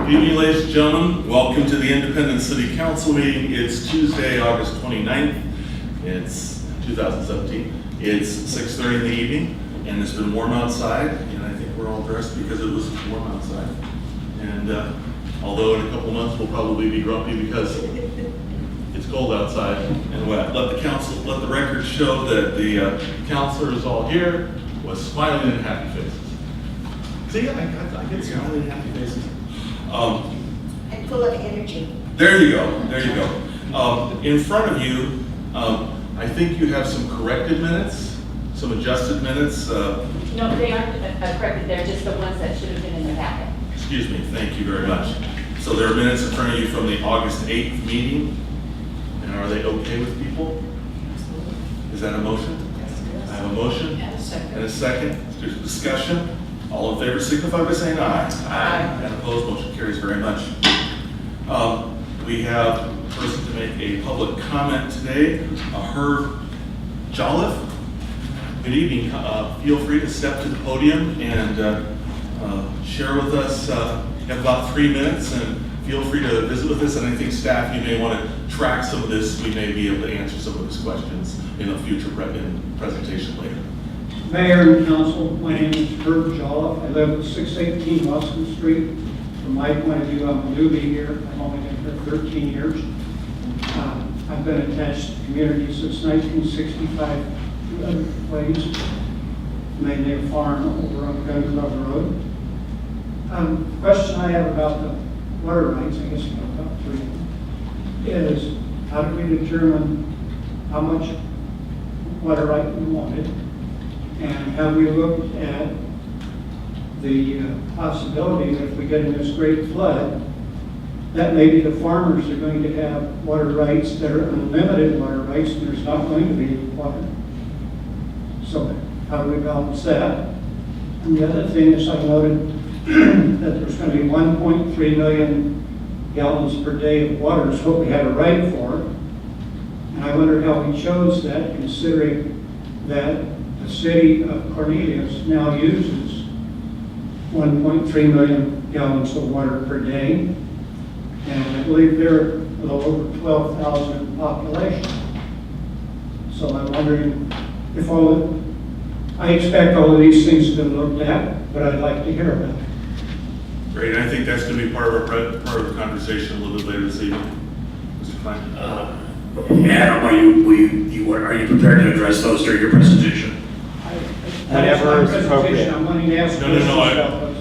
Good evening, ladies and gentlemen. Welcome to the Independence City Council meeting. It's Tuesday, August 29th. It's 2017. It's 6:30 in the evening, and it's been warm outside, and I think we're all dressed because it was warm outside. And although in a couple months we'll probably be grumpy because it's cold outside and wet. Let the record show that the councilors all here with smiling and happy faces. See, I get smiling and happy faces. And full of energy. There you go. In front of you, I think you have some corrected minutes, some adjusted minutes. No, they aren't corrected. They're just the ones that should have been in the packet. Excuse me. Thank you very much. So there are minutes in front of you from the August 8th meeting. And are they okay with people? Is that a motion? I have a motion And a second. and a second. There's discussion. All in favor signify by saying aye. Aye. And opposed, motion carries very much. We have a person to make a public comment today, Herb Jolliffe. Good evening. Feel free to step to the podium and share with us. You have about 3 minutes, and feel free to visit with us. And I think staff, you may want to track some of this. We may be able to answer some of these questions in a future presentation later. Mayor and council, my name is Herb Jolliffe. I live at 618 Weston Street. From my point of view, I'm a newbie here. I've only been here 13 years. I've been attached to the community since 1965 to other ways, mainly a farm over on Gun Club Road. Question I have about the water rights, I guess I've got about 3, is how do we determine how much water right we wanted? And have we looked at the possibility that if we get in this great flood, that maybe the farmers are going to have water rights that are unlimited water rights, and there's not going to be water. So how do we balance that? And the other thing is I noted that there's going to be 1.3 million gallons per day of water is what we have a right for. And I wonder how we chose that, considering that the city of Cornelius now uses 1.3 million gallons of water per day, and I believe they're a little over 12,000 population. So I'm wondering if I expect all of these things to be looked at, but I'd like to hear about it. Great. I think that's going to be part of the conversation a little bit later this evening. Mr. Klein. Adam, are you prepared to address those during your presentation? Whenever is appropriate. I'm wanting to ask questions about those.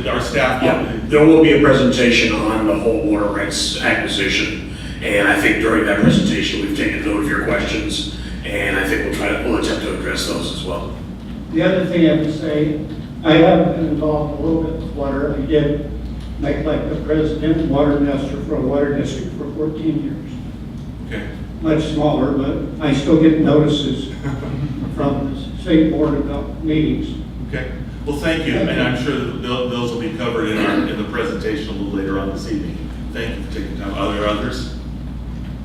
Our staff. Yeah, there will be a presentation on the whole water rights acquisition, and I think during that presentation we've taken note of your questions, and I think we'll attempt to address those as well. The other thing I would say, I have been involved a little bit with water. I did make like the president and water master for a water district for 14 years. Okay. Much smaller, but I still get notices from the state board about meetings. Okay. Well, thank you, and I'm sure that those will be covered in the presentation a little later on this evening. Thank you for taking time. Are there others?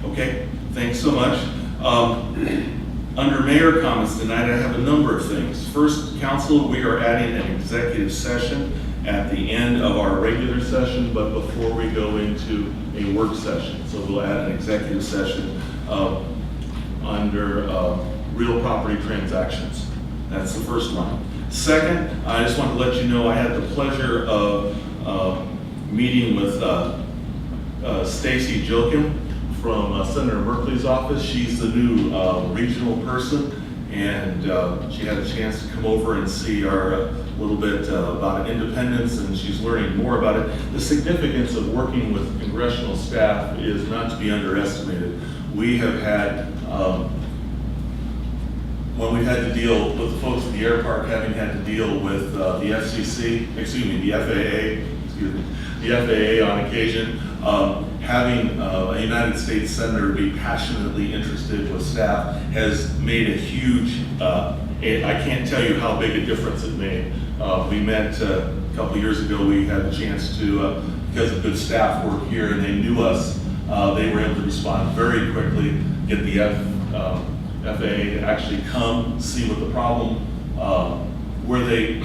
Okay. Thanks so much. Under mayor comments tonight, I have a number of things. First, council, we are adding an executive session at the end of our regular session, but before we go into a work session. So we'll add an executive session under real property transactions. That's the first line. Second, I just want to let you know I had the pleasure of meeting with Stacy Joachim from Senator Merkley's office. She's the new regional person, and she had a chance to come over and see our little bit about independence, and she's learning more about it. The significance of working with congressional staff is not to be underestimated. We have had, when we've had to deal with the folks at the air park, having had to deal with the FAA on occasion, having a United States Senator be passionately interested with staff has made a huge, I can't tell you how big a difference it made. We met a couple years ago, we had a chance to, because of good staff work here and they knew us, they were able to respond very quickly, get the FAA to actually come, see what the problem, where they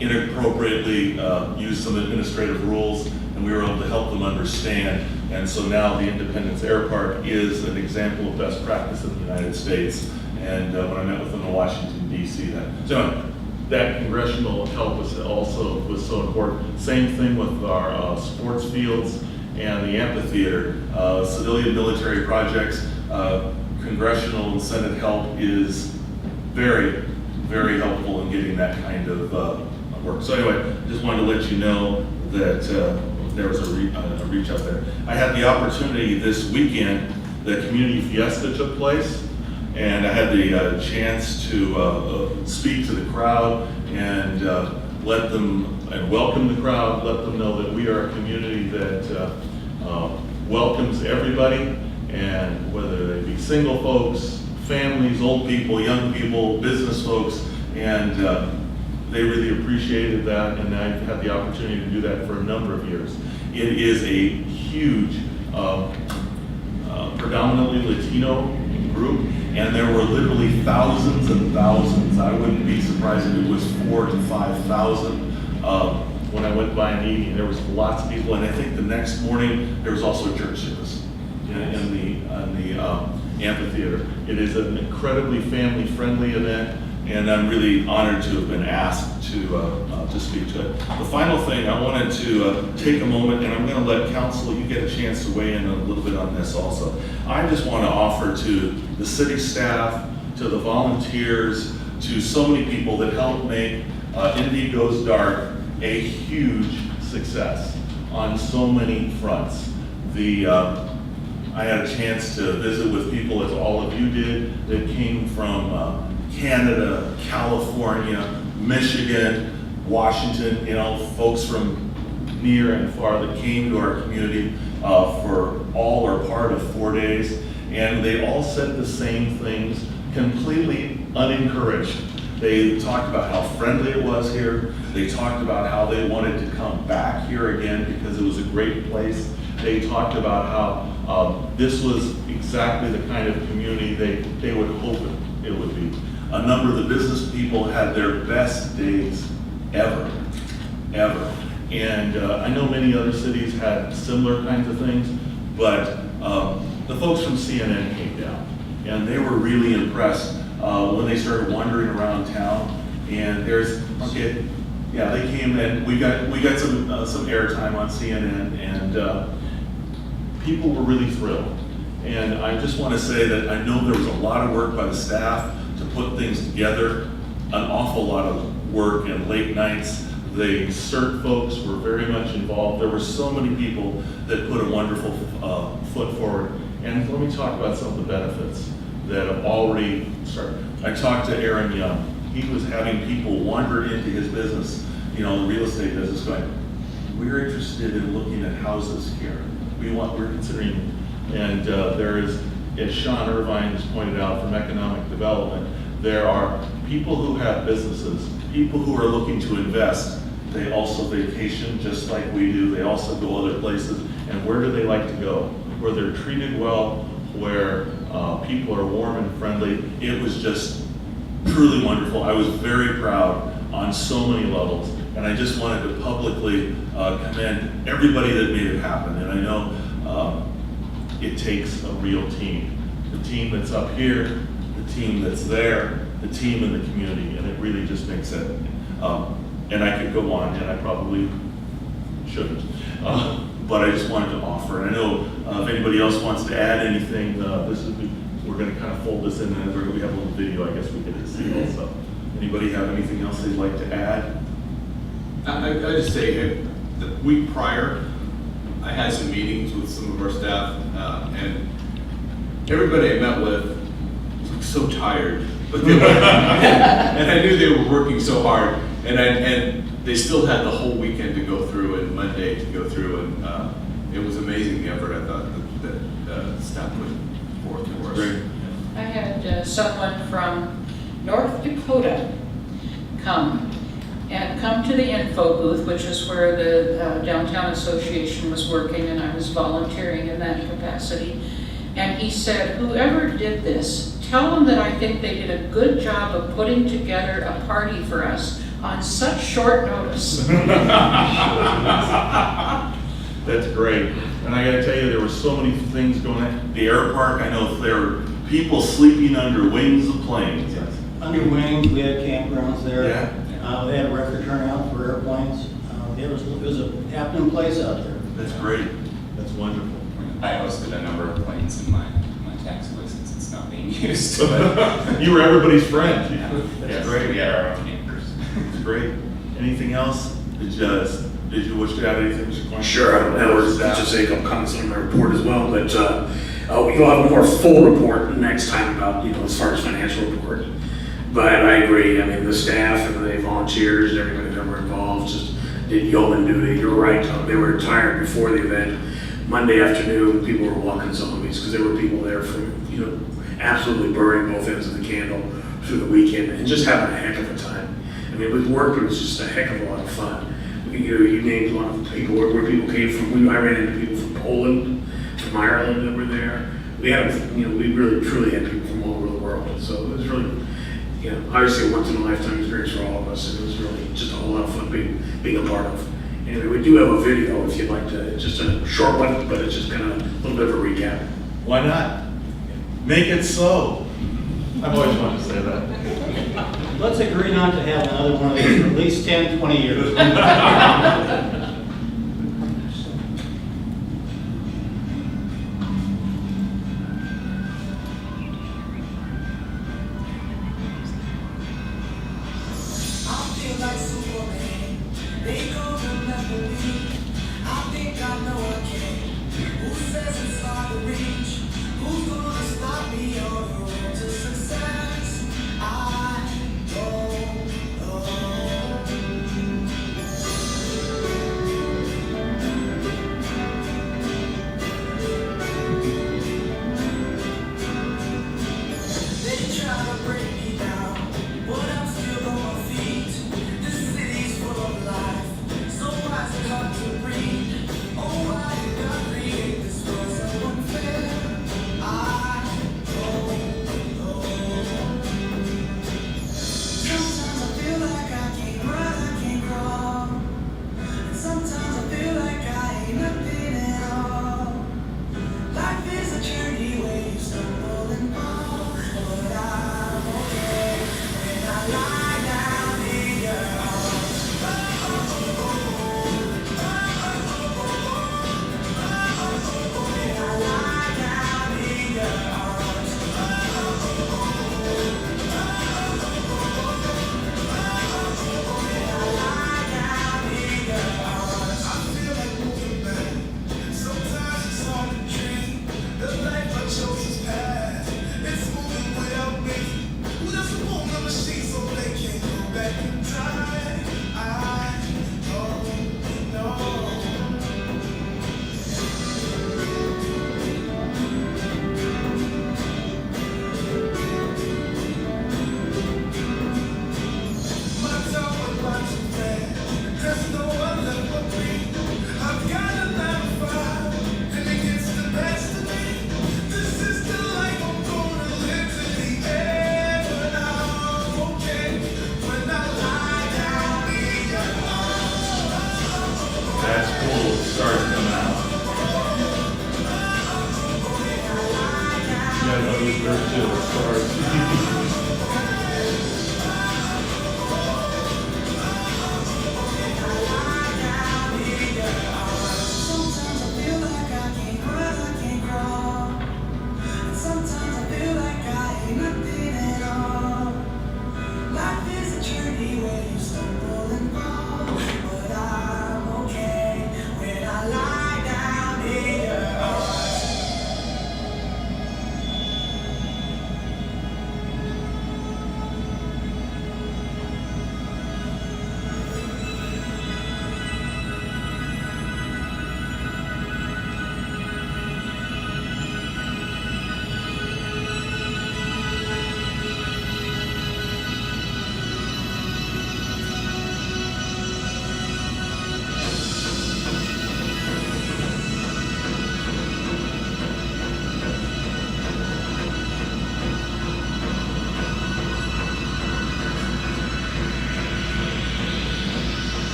inappropriately used some administrative rules, and we were able to help them understand. And so now the Independence Air Park is an example of best practice in the United States. And when I met with them in Washington, D.C., that congressional help was so important. Same thing with our sports fields and the amphitheater. Civilian military projects, congressional and Senate help is very, very helpful in getting that kind of work. So anyway, just wanted to let you know that there was a reach out there. I had the opportunity this weekend, the community fiesta took place, and I had the chance to speak to the crowd and let them, and welcome the crowd, let them know that we are a community that welcomes everybody, and whether they be single folks, families, old people, young people, business folks, and they really appreciated that, and I've had the opportunity to do that for a number of years. It is a huge, predominantly Latino group, and there were literally thousands and thousands. I wouldn't be surprised if it was 4,000 to 5,000. When I went by an evening, there was lots of people, and I think the next morning there was also a church service in the amphitheater. It is an incredibly family-friendly event, and I'm really honored to have been asked to speak to it. The final thing, I wanted to take a moment, and I'm going to let council, you get a chance to weigh in a little bit on this also. I just want to offer to the city staff, to the volunteers, to so many people that helped make Indy Goes Dark a huge success on so many fronts. I had a chance to visit with people, as all of you did, that came from Canada, California, Michigan, Washington, folks from near and far that came to our community for all or part of 4 days, and they all said the same things, completely unencouraged. They talked about how friendly it was here. They talked about how they wanted to come back here again because it was a great place. They talked about how this was exactly the kind of community they would hope it would be. A number of the business people had their best days ever. And I know many other cities had similar kinds of things, but the folks from CNN came down, and they were really impressed when they started wandering around town. And they came and we got some airtime on CNN, and people were really thrilled. And I just want to say that I know there was a lot of work by the staff to put things together, an awful lot of work and late nights. The CERT folks were very much involved. There were so many people that put a wonderful foot forward. And let me talk about some of the benefits that have already started. I talked to Aaron Young. He was having people wander into his business, the real estate business, going, we're interested in looking at houses here. We're considering, and there is, as Sean Irvine has pointed out from economic development, there are people who have businesses, people who are looking to invest. They also vacation just like we do. They also go other places. And where do they like to go? Where they're treated well, where people are warm and friendly. It was just truly wonderful. I was very proud on so many levels. And I just wanted to publicly commend everybody that made it happen. And I know it takes a real team. The team that's up here, the team that's there, the team in the community, and it really just makes it. And I could go on, and I probably shouldn't. But I just wanted to offer. And I know if anybody else wants to add anything, we're going to kind of fold this in, and we have a little video I guess we get to see also. Anybody have anything else they'd like to add? I just say, the week prior, I had some meetings with some of our staff, and everybody I met with looked so tired, but they were, and I knew they were working so hard, and they still had the whole weekend to go through and Monday to go through, and it was amazing the effort I thought that staff put forth for us. Great. I had someone from North Dakota come to the info booth, which is where the Downtown Association was working, and I was volunteering in that capacity. And he said, whoever did this, tell them that I think they did a good job of putting together a party for us on such short notice. That's great. And I gotta tell you, there were so many things going on. The air park, I know there were people sleeping under wings of planes. Under wings, we had campgrounds there. Yeah. They had a record turnout for airplanes. It was a happening place out there. That's great. That's wonderful. I hosted a number of planes in my taxiway since it's not being used. But You were everybody's friend. yeah, That's yes, great. we had our own campers. That's great. Anything else? Did you wish to add anything, Mr. Klein? Sure, I would just say a couple comments on my report as well, but we'll have a more full report next time about, as far as financial report. But I agree, I mean, the staff and the volunteers, everybody that were involved just did yeoman duty. You're right, Tom, they were tired before the event. Monday afternoon, people were walking zombies because there were people there from, absolutely burning both ends of the candle through the weekend and just having a heck of a time. I mean, with work, it was just a heck of a lot of fun. You named a lot of people, where people came from. I ran into people from Poland, from Ireland that were there. We had, we really truly had people from all over the world. So it was really, obviously a once in a lifetime experience for all of us. And it was really just a whole lot of fun being a part of. Anyway, we do have a video if you'd like to, just a short one, but it's just kind of a little bit of a recap. Why not? Make it so. I've always wanted to say that. Let's agree not to have another one of these for at least 10, 20 years.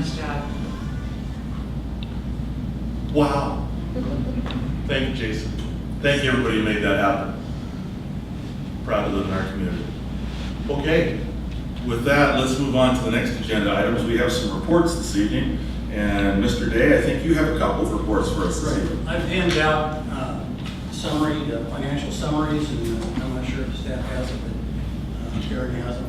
nice job. Wow. Thank you, Jason. Thank you, everybody who made that happen. Proud to live in our community. Okay, with that, let's move on to the next agenda items. We have some reports this evening. And Mr. Day, I think you have a couple of reports for us this evening. I've handed out financial summaries, and I'm not sure if the staff has it, but Karen has them.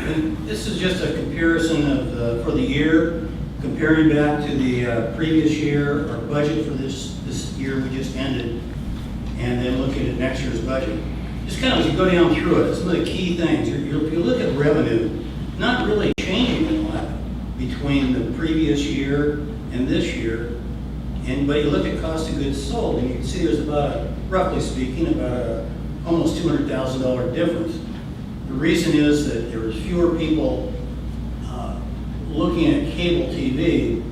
And this is just a comparison of, for the year, comparing back to the previous year, our budget for this year we just ended, and then looking at next year's budget. Just kind of as you go down through it, some of the key things. If you look at revenue, not really changing a lot between the previous year and this year. But you look at cost of goods sold, and you can see there's about, roughly speaking, about almost $200,000 difference. The reason is that there was fewer people looking at cable TV,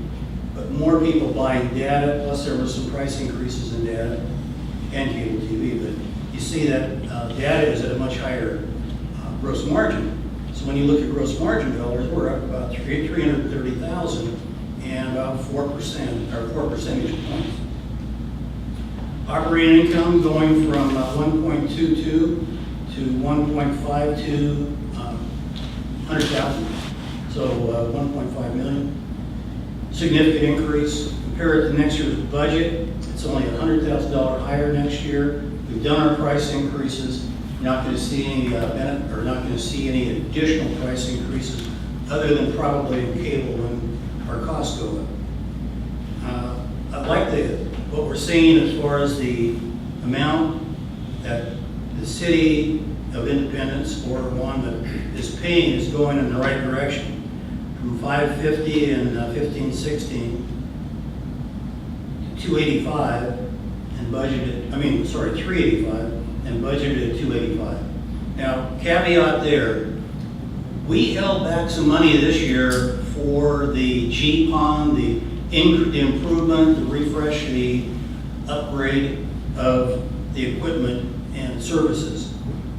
but more people buying data, plus there were some price increases in data and cable TV. But you see that data is at a much higher gross margin. So when you look at gross margin dollars, we're up about $330,000 and about 4%, or 4 percentage points. Operating income going from 1.22 to 1.52 100,000, so 1.5 million. Significant increase. Compare it to next year's budget, it's only $100,000 higher next year. We've done our price increases. You're not going to see any benefit, or not going to see any additional price increases other than probably in cable when our costs go up. I like what we're seeing as far as the amount that the city of Independence, or one that is paying, is going in the right direction. From $550 in 15-16 to $285 and budgeted, $385 and budgeted at $285. Now, caveat there, we held back some money this year for the GPON, the improvement, the refresh, the upgrade of the equipment and services.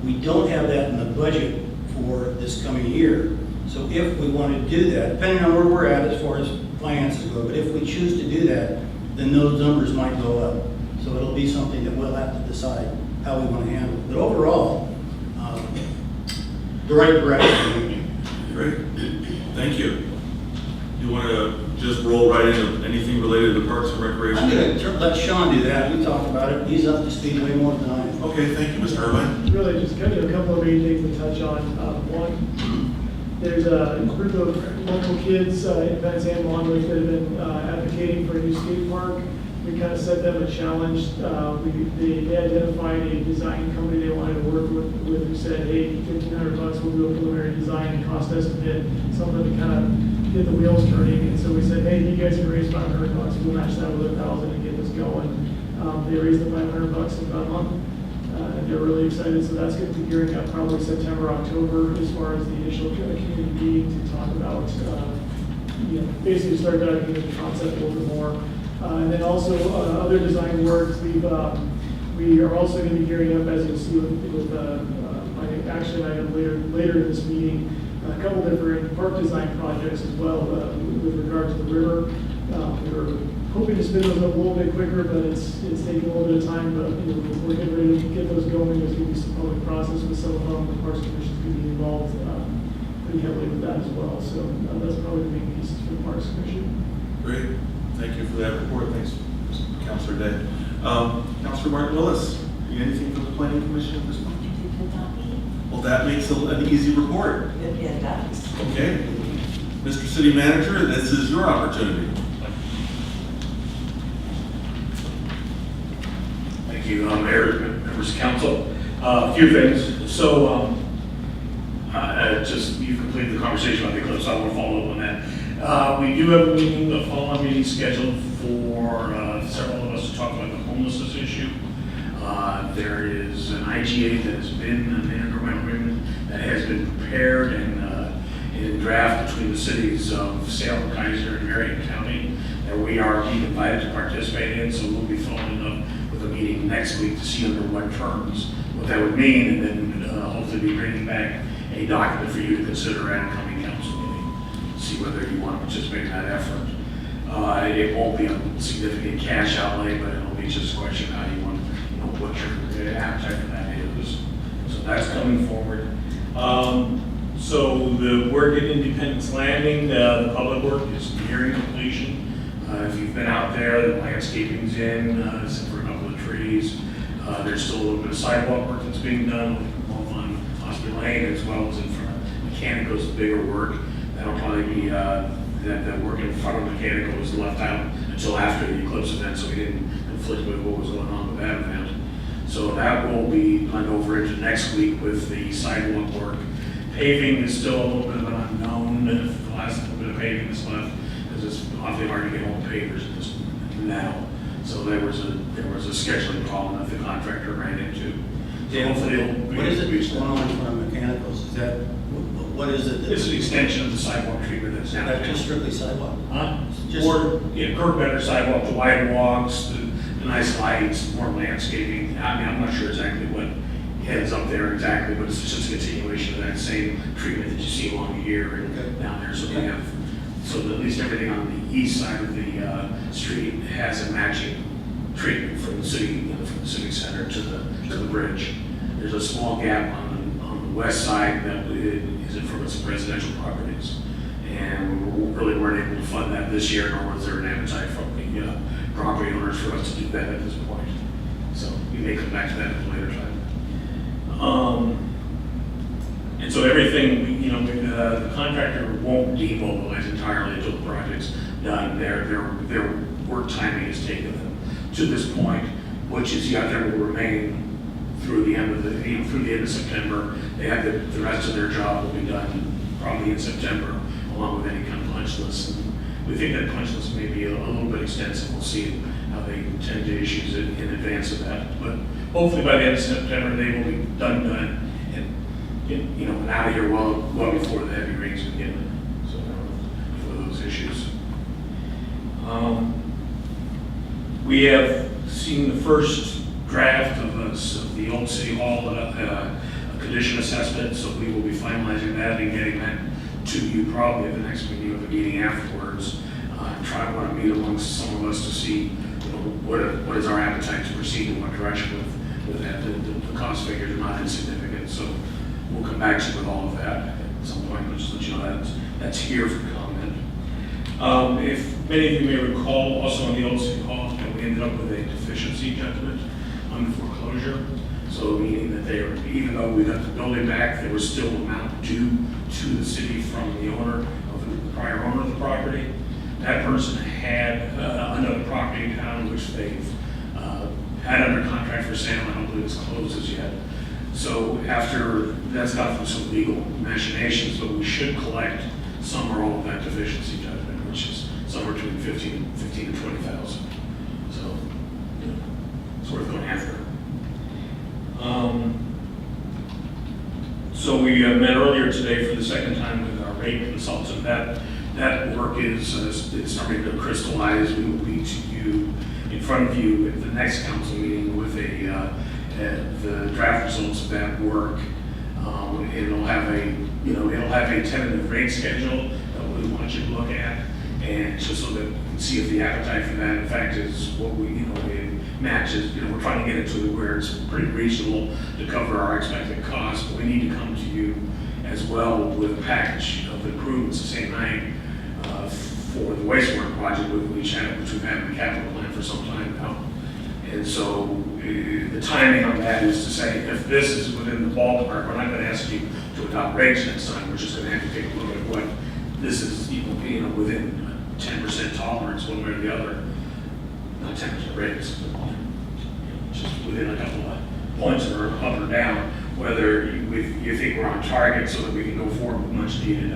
We don't have that in the budget for this coming year. So if we want to do that, depending on where we're at as far as finances go, but if we choose to do that, then those numbers might go up. So it'll be something that we'll have to decide how we want to handle it. But overall, the right direction. Great, thank you. You want to just roll right into anything related to Parks and Recreation? I'm going to let Sean do that. We talked about it. He's up to speed way more than I am. Okay, thank you, Mr. Irvine. Really just kind of a couple of main things to touch on. One, there's a group of local kids in Vance and Monmouth that have been advocating for a new skate park. We kind of set them a challenge. They identified a design company they wanted to work with who said, hey, $1,500, we'll do a preliminary design and cost estimate, something to kind of get the wheels turning. And so we said, hey, you guys can raise $500, we'll match that with $1,000 and get this going. They raised the $500 in about a month. They're really excited, so that's going to be gearing up probably September, October, as far as the initial community meeting to talk about, basically start diving into the concept a little bit more. And then also other design work. We are also going to be gearing up, as you'll see with my action item later in this meeting, a couple different park design projects as well with regard to the river. We're hoping to spin those up a little bit quicker, but it's taking a little bit of time. But we're getting ready to get those going. There's going to be some public process with some of them. The Parks Commission is going to be involved pretty heavily with that as well. So that's probably the main piece for the Parks Commission. Great, thank you for that report. Thanks, Councilor Day. Councilor Martin Willis, anything from the Planning Commission at this point? Well, that makes an easy report. It does. Okay. Mr. City Manager, this is your opportunity. Thank you, Mayor, members of council. A few things. So, you completed the conversation about the eclipse, so I want to follow up on that. We do have a meeting, the following meeting scheduled for several of us to talk about the homelessness issue. There is an IGA that has been an intergovernmental agreement that has been prepared and in draft between the cities of Salem, Kaiser, and Marion County that we are being invited to participate in. So we'll be following up with a meeting next week to see under what terms what that would mean, and then hopefully be bringing back a document for you to consider at a coming council meeting. see whether you want to participate in that effort. It won't be a significant cash outlay, but it'll be just a question of how you want, what your appetite for that is. So that's coming forward. So the work at Independence Landing, the public work is nearing completion. If you've been out there, the landscaping's in, except for a couple of trees. There's still a little bit of sidewalk work that's being done, both on Hospital Lane as well as in front of Mechanico's bigger work. That'll probably be, that work in front of Mechanical was left out until after the Eclipse event, so we didn't conflict with what was going on with that event. So that will be done over into next week with the sidewalk work. Paving is still a little bit of an unknown, the last little bit of paving is left, because it's awfully hard to get all the pavers in this now. So there was a scheduling problem that the contractor ran into. So hopefully it'll be. What is it that's going on in front of Mechanicals? Is that, what is it? It's an extension of the sidewalk treatment that's down That's there. just strictly sidewalk? Huh? Just- Or, curb better sidewalk, the wide walks, the nice lights, more landscaping. I mean, I'm not sure exactly what heads up there exactly, but it's just a continuation of that same treatment that you see along here and Okay. down there. So we have, so that at least everything on the east side of the street has a matching treatment from the city, from the civic center to the bridge. There's a small gap on the west side that is in front of some residential properties. And we really weren't able to fund that this year, nor was there an appetite from the property owners for us to do that at this point. So we may come back to that at a later time. And so everything, the contractor won't demobilize entirely until the project's done. Their work timing has taken them to this point, which is, there will remain through the end of September. They have the rest of their job will be done probably in September, along with any kind of punch list. And we think that punch list may be a little bit extensive. We'll see how they tend to issue it in advance of that. But hopefully by the end of September, they will be done, and out of here well before the heavy rains begin. So for those issues. We have seen the first draft of the old City Hall condition assessment, so we will be finalizing that and getting that to you probably at the next meeting or the meeting afterwards. Want to meet amongst some of us to see what is our appetite to proceed in what direction with that. The cost figures are not insignificant, so we'll come back to you with all of that at some point. But just let you know that's here for comment. If many of you may recall, also on the old City Hall, we ended up with a deficiency judgment on the foreclosure. So meaning that even though we got the building back, there was still amount due to the city from the owner of the prior owner of the property. That person had another property in town which they've had under contract for sale. I don't believe it's closed as yet. So after that's gone through some legal machinations, but we should collect some or all of that deficiency judgment, which is somewhere between 15 and 20,000. So it's worth going after. So we met earlier today for the second time with our rate consultant. That work is starting to crystallize. We will be to you, in front of you at the next council meeting with the draft results of that work. It'll have a tentative rate schedule that we want you to look at, and just so that we can see if the appetite for that, in fact, is what it matches. We're trying to get it to where it's pretty reasonable to cover our expected costs, but we need to come to you as well with a package of improvements the same night for the wastewater project, which we've had in the capital plan for some time now. And so the timing on that is to say, if this is within the ballpark, we're not going to ask you to adopt rates next time. We're just going to have to take a look at what this is, within 10% tolerance one way or the other. Not 10% rates, but just within a couple of points or up or down, whether you think we're on target so that we can go forward with much needed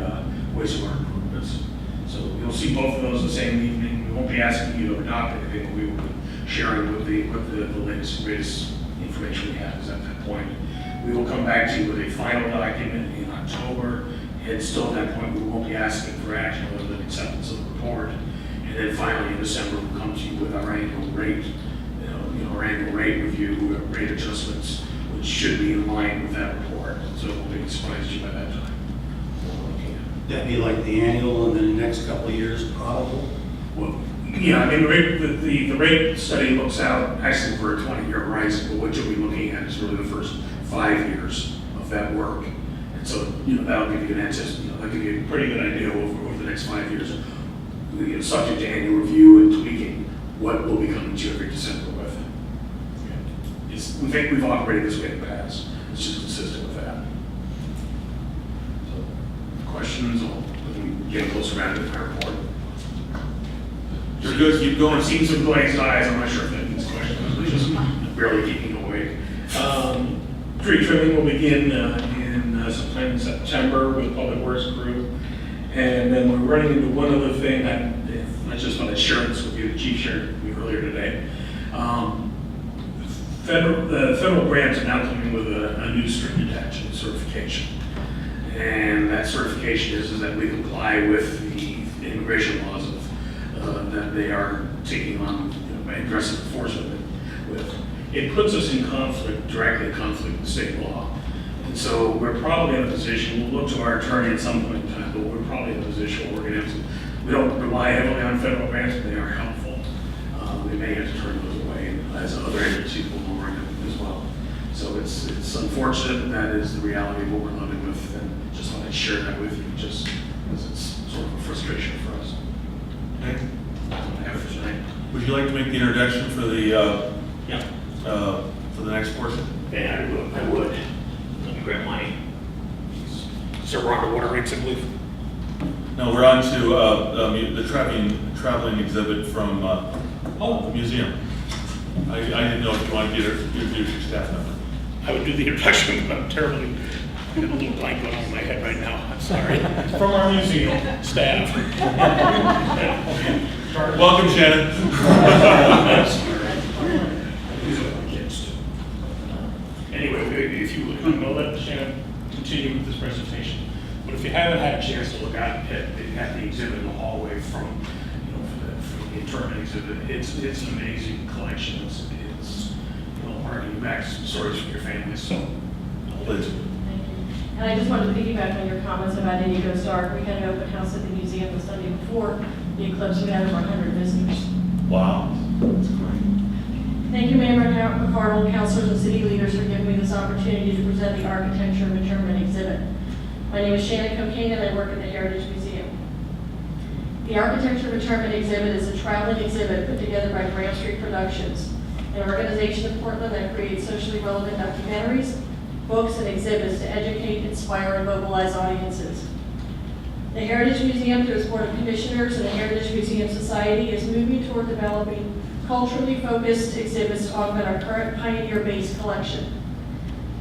wastewater improvements. So you'll see both of those the same evening. We won't be asking you to adopt anything, but we will be sharing what the latest and greatest information we have is at that point. We will come back to you with a final document in October, and still at that point we won't be asking for action other than acceptance of the report. And then finally in December we'll come to you with our annual rate, our annual rate review, rate adjustments, which should be in line with that report. So it won't be a surprise to you by that time. That'd be like the annual and then the next couple of years probable? Well, yeah, I mean, the rate study looks out actually for a 20-year horizon, but what you'll be looking at is really the first 5 years of that work. And so, that'll give you an answer, that'll give you a pretty good idea over the next 5 years. Subject to annual review and tweaking, what will be coming to you every December with. We think we've operated this way in the past. It's just consistent with that. So, questions, or we can get closer around to my report. You're good, keep going. I've seen some glazed eyes, I'm not sure if that means questions, but just barely keeping awake. Tree trimming will begin sometime in September with Public Works crew. And then we're running into one other thing, I just want to share this with you, the chief shared with me earlier today. The federal grants are now coming with a new string attached certification. And that certification is that we comply with the immigration laws that they are taking on by aggressive enforcement with. It puts us in conflict, directly in conflict with state law. And so we're probably in a position, we'll look to our attorney at some point in time, but we're probably in a position where we're going to have to, we don't rely heavily on federal grants, but they are helpful. We may have to turn those away as other agencies will more as well. So it's unfortunate that is the reality of what we're living with, and just want to share that with you, just as it's sort of a frustration for us. Okay. That's what I have for tonight. Would you like to make the introduction for the next portion? Yeah, I would. Let me grab my, is there water rates, I believe? No, we're on to the traveling exhibit from the museum. I didn't know if you wanted to introduce your staff member. I would do the introduction, but I'm terribly, I have a little blank going on in my head right now, I'm sorry. From our museum staff. Welcome, Shannon. Anyway, if you would, I'm going to let Shannon continue with this presentation. But if you haven't had a chance to look at the exhibit in the hallway from the internment exhibit, it's an amazing collection. It's harking back some stories from your family. So, please. Thank you. And I just wanted to piggyback on your comments about Indigo Star. We had an open house at the museum the Sunday before the eclipse. We had over 100 visitors. Wow. That's great. Thank you, Mayor McCardle, councilors, and city leaders for giving me this opportunity to present the Architecture of Internment exhibit. My name is Shannon Cocaine, and I work at the Heritage Museum. The Architecture of Internment exhibit is a traveling exhibit put together by Graham Street Productions, an organization in Portland that creates socially relevant documentaries, books, and exhibits to educate, inspire, and mobilize audiences. The Heritage Museum, through its Board of Commissioners and the Heritage Museum Society, is moving toward developing culturally focused exhibits to augment our current pioneer-based collection.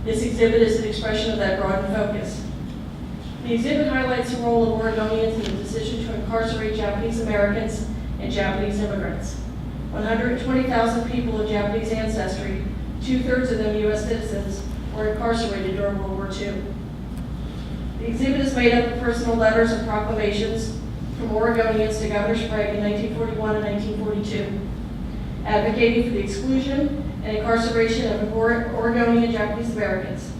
This exhibit is an expression of that broadened focus. The exhibit highlights the role of Oregonians in the decision to incarcerate Japanese Americans and Japanese immigrants. 120,000 people of Japanese ancestry, 2/3 of them U.S. citizens, were incarcerated during World War II. The exhibit is made up of personal letters and proclamations from Oregonians to Governor Sprague in 1941 and 1942, advocating for the exclusion and incarceration of Oregonian Japanese Americans.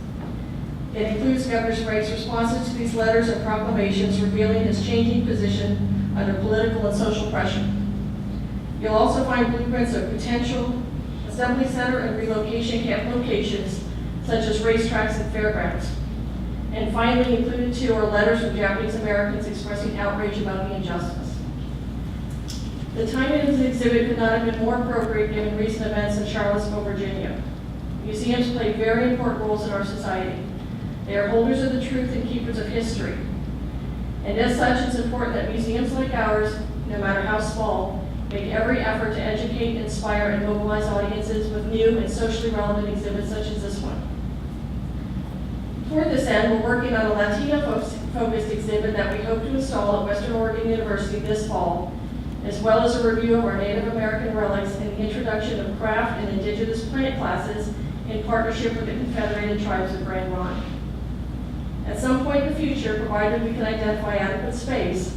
It includes Governor Sprague's responses to these letters and proclamations, revealing his changing position under political and social pressure. You'll also find blueprints of potential assembly center and relocation camp locations, such as racetracks and fairgrounds. And finally, included too are letters from Japanese Americans expressing outrage about the injustice. The timing of this exhibit could not have been more appropriate given recent events in Charlottesville, Virginia. Museums play very important roles in our society. They are holders of the truth and keepers of history. And as such, it's important that museums like ours, no matter how small, make every effort to educate, inspire, and mobilize audiences with new and socially relevant exhibits such as this one. Toward this end, we're working on a Latino-focused exhibit that we hope to install at Western Oregon University this fall, as well as a review of our Native American relics and the introduction of craft and indigenous plant classes in partnership with the Confederated Tribes of Grand Ronde. At some point in the future, provided we can identify adequate space,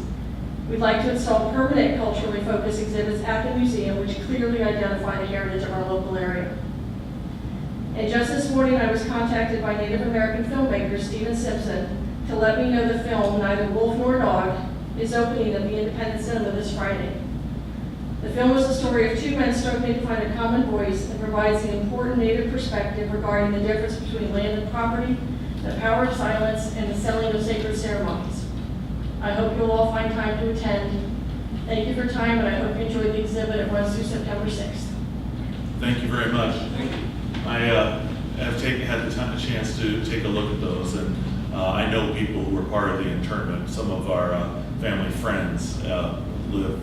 we'd like to install permanent culturally focused exhibits at the museum which clearly identify the heritage of our local area. And just this morning, I was contacted by Native American filmmaker Stephen Simpson to let me know the film Neither Wolf Nor Dog is opening at the Independent Cinema this Friday. The film is the story of two men struggling to find a common voice and provides an important Native perspective regarding the difference between land and property, the power of silence, and the selling of sacred ceremonies. I hope you'll all find time to attend. Thank you for your time, and I hope you enjoy the exhibit. It runs through September 6th. Thank you very much. I have had the chance to take a look at those, and I know people who were part of the internment. Some of our family friends live.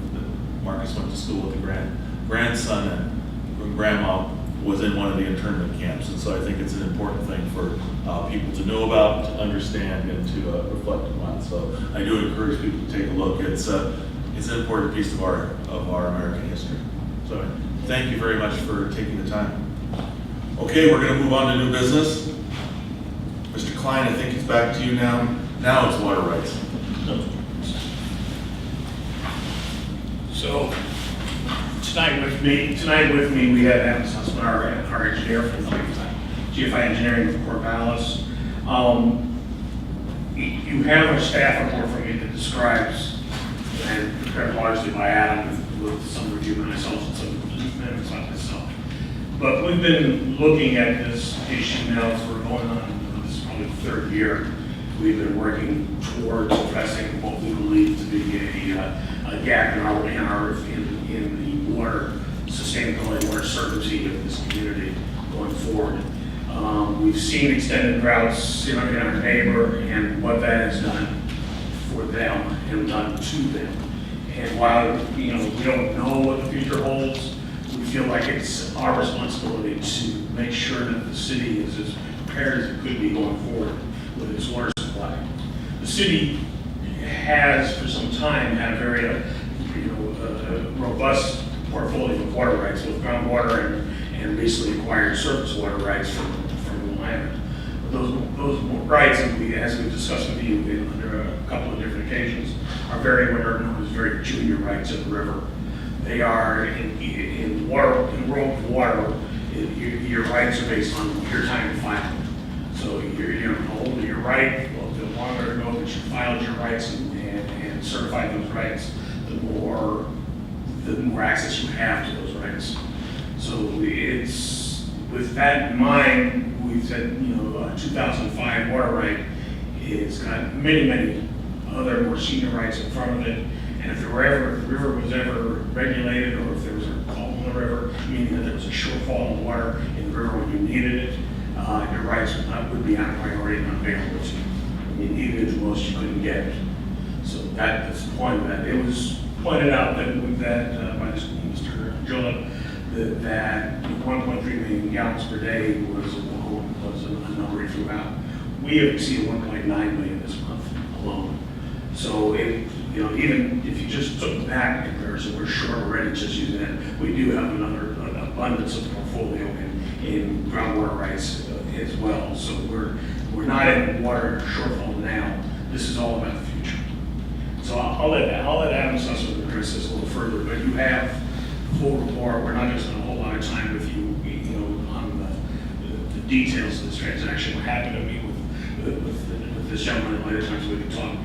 Marcus went to school with the grandson, and grandma was in one of the internment camps, and so I think it's an important thing for people to know about, to understand, and to reflect upon. So I do encourage people to take a look. It's an important piece of our American history. So thank you very much for taking the time. Okay, we're going to move on to new business. Mr. Klein, I think it's back to you now. Now it's water rights. So tonight with me, we have Adam Sussman, our engineer from GFI Engineering of Corvallis. You have a staff report from me that describes, and prepared largely by Adam with some review by myself and some amendments by myself. But we've been looking at this issue now for going on, this is probably the third year. We've been working towards addressing what we believe to be a gap in the water sustainability, water certainty of this community going forward. We've seen extended droughts in our neighbor and what that has done for them and done to them. And while we don't know what the future holds, we feel like it's our responsibility to make sure that the city is as prepared as it could be going forward with its water supply. The city has for some time had a very robust portfolio of water rights, with groundwater and recently acquired surface water rights from Willamette. Those rights, as we discussed with you under a couple of different occasions, are very what are known as very junior rights of the river. They are in rural water. Your rights are based on your time to file. So the older your right, the longer ago that you filed your rights and certified those rights, the more access you have to those rights. So it's with that in mind, we've said 2005 water right has got many other more senior rights in front of it. And if the river was ever regulated, or if there was a call in the river, meaning that there was a shortfall in water in the river when you needed it, your rights would be on priority and unavailable to you. Even at the most, you couldn't get it. So that's the point of that. It was pointed out that by Mr. Julep that 1.3 million gallons per day was a number he threw out. We have exceeded 1.9 million this month alone. So even if you just took that comparison, we're short already just using that. We do have an abundance of portfolio in groundwater rights as well. So we're not in water shortfall now. This is all about the future. So I'll let Adam Sussman address this a little further, but you have full report. We're not going to spend a whole lot of time with you, on the details of this transaction. We're happy to meet with this gentleman at later times so we can talk,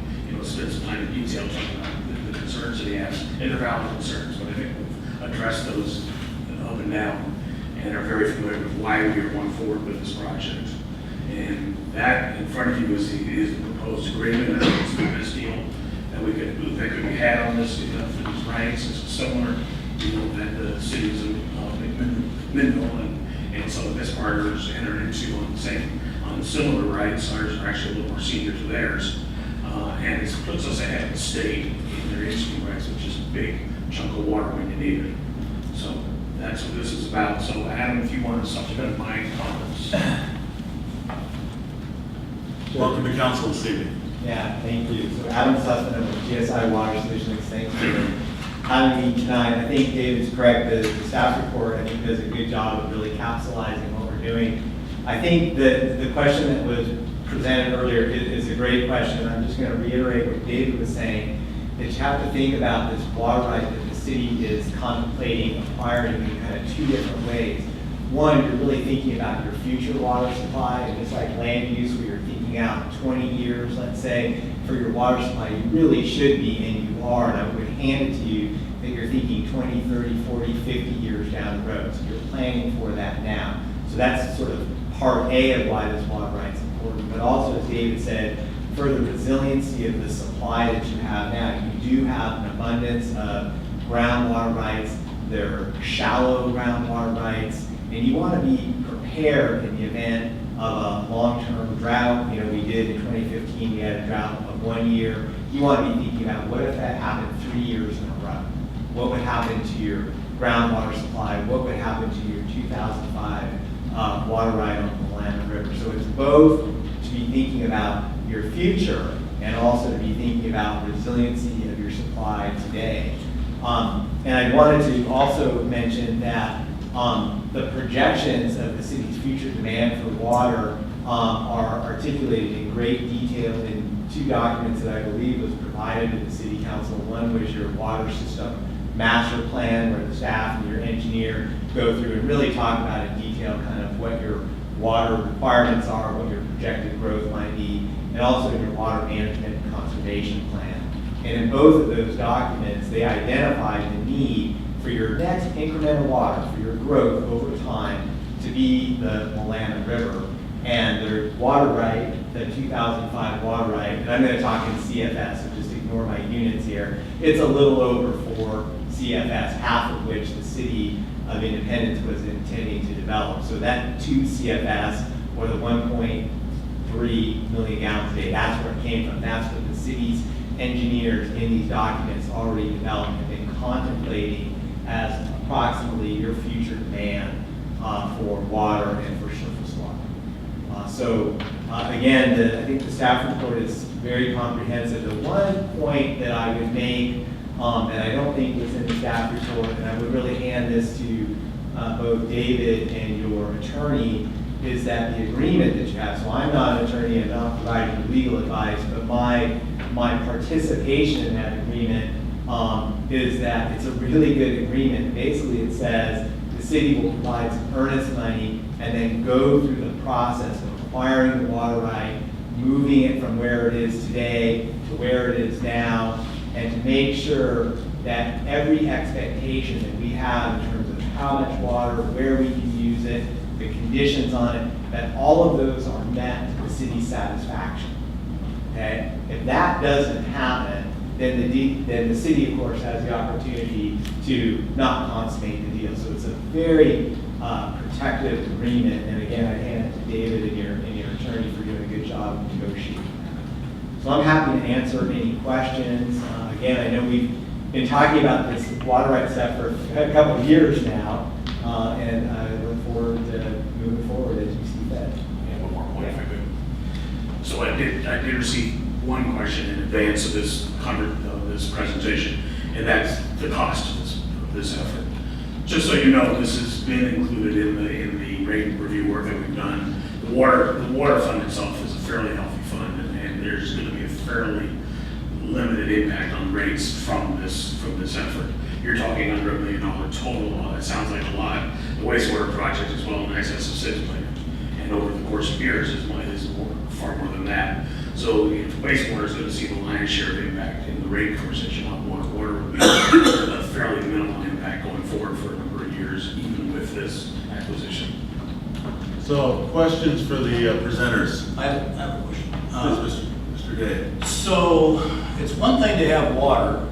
spend some time in detail talking about the concerns that he has, and they're valid concerns, but I think we've addressed those up and down and are very familiar with why we are going forward with this project. And that in front of you is the proposed agreement. I think it's the best deal that could be had on this for these rights. It's similar, that the cities of Midville and some of its partners entered into on similar rights. Ours are actually a little more senior to theirs. And it puts us ahead of the state in their existing rights, which is a big chunk of water when you need it. So that's what this is about. So Adam, if you want to supplement my comments. Welcome to council this evening. Yeah, thank you. So Adam Sussman of GSI Water Solutions, thanks for having me tonight. I think David's correct. The staff report, I think, does a good job of really capsulizing what we're doing. I think the question that was presented earlier is a great question. I'm just going to reiterate what David was saying, that you have to think about this water right that the city is contemplating acquiring in kind of two different ways. One, you're really thinking about your future water supply, and just like land use, where you're thinking thinking out 20 years, let's say, for your water supply, you really should be, and you are, and I would hand it to you that you're thinking 20, 30, 40, 50 years down the road. So you're planning for that now. So that's sort of part A of why this water right's important. But also, as David said, for the resiliency of the supply that you have now, you do have an abundance of groundwater rights. They're shallow groundwater rights, and you want to be prepared in the event of a long-term drought. You know, we did in 2015, we had a drought of 1 year. You want to be thinking about what if that happened 3 years in a row? What would happen to your groundwater supply? What would happen to your 2005 water right on the Willamette River? So it's both to be thinking about your future and also to be thinking about resiliency of your supply today. And I wanted to also mention that the projections of the city's future demand for water are articulated in great detail in 2 documents that I believe was provided to the city council. One was your water system master plan, where the staff and your engineer go through and really talk about in detail kind of what your water requirements are, what your projected growth might be, and also your water management and conservation plan. And in both of those documents, they identified the need for your next increment of water, for your growth over time, to be the Willamette River. And their water right, the 2005 water right, and I'm going to talk in CFS, so just ignore my units here. It's a little over 4 CFS, half of which the city of Independence was intending to develop. So that 2 CFS, or the 1.3 million gallons a day, that's where it came from. That's what the city's engineers in these documents already developed and been contemplating as approximately your future demand for water and for surface water. Again, I think the staff report is very comprehensive. The one point that I would make that I don't think was in the staff report, and I would really hand this to both David and your attorney, is that the agreement that you have, so I'm not an attorney, I'm not providing legal advice, but my participation in that agreement is that it's a really good agreement. Basically, it says the city will provide some earnest money and then go through the process of acquiring the water right, moving it from where it is today to where it is now, and to make sure that every expectation that we have in terms of how much water, where we can use it, the conditions on it, that all of those are met to the city's satisfaction. Okay? If that doesn't happen, then the city, of course, has the opportunity to not consummate the deal. So it's a very protective agreement. And again, I hand it to David and your attorney for doing a good job of negotiating that. So I'm happy to answer any questions. Again, I know we've been talking about this water rights stuff for a couple of years now, and I look forward to moving forward as we see fit. And one more point, if I could. So I did receive one question in advance of this presentation, and that's the cost of this effort. Just so you know, this has been included in the rate review work that we've done. The water fund itself is a fairly healthy fund, and there's going to be a fairly limited impact on rates from this effort. You're talking under $1 million total. It sounds like a lot. The wastewater project is well in excess of $6 million, and over the course of years is far more than that. So if wastewater is going to see the lion's share of impact in the rate conversation on water will be a fairly minimal impact going forward for a number of years, even with this acquisition. So, questions for the presenters? I have a question. Please, Mr. Day. So it's one thing to have water,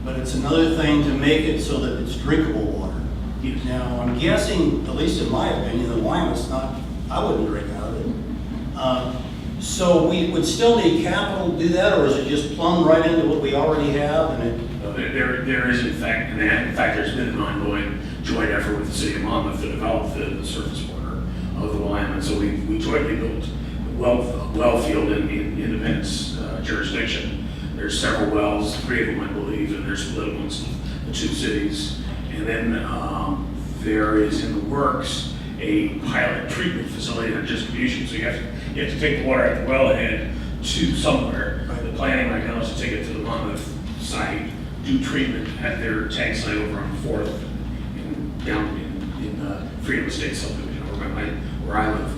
but it's another thing to make it so that it's drinkable water. Now, I'm guessing, at least in my opinion, the Wilamette's not, I wouldn't drink out of it. So we would still need capital to do that, or is it just plumb right into what we already have? There is, in fact, there's been an ongoing joint effort with the city of Monmouth to develop the surface border of the Willamette. So we jointly built a well field in Independence jurisdiction. There's several wells, 3 of them, I believe, and they're split amongst the 2 cities. And then there is in the works a pilot treatment facility and distribution. So you have to take the water at the wellhead to somewhere. The planning right now is to take it to the Monmouth site, do treatment at their tank site over on 4th down in Freedom Estate subdivision, where I live.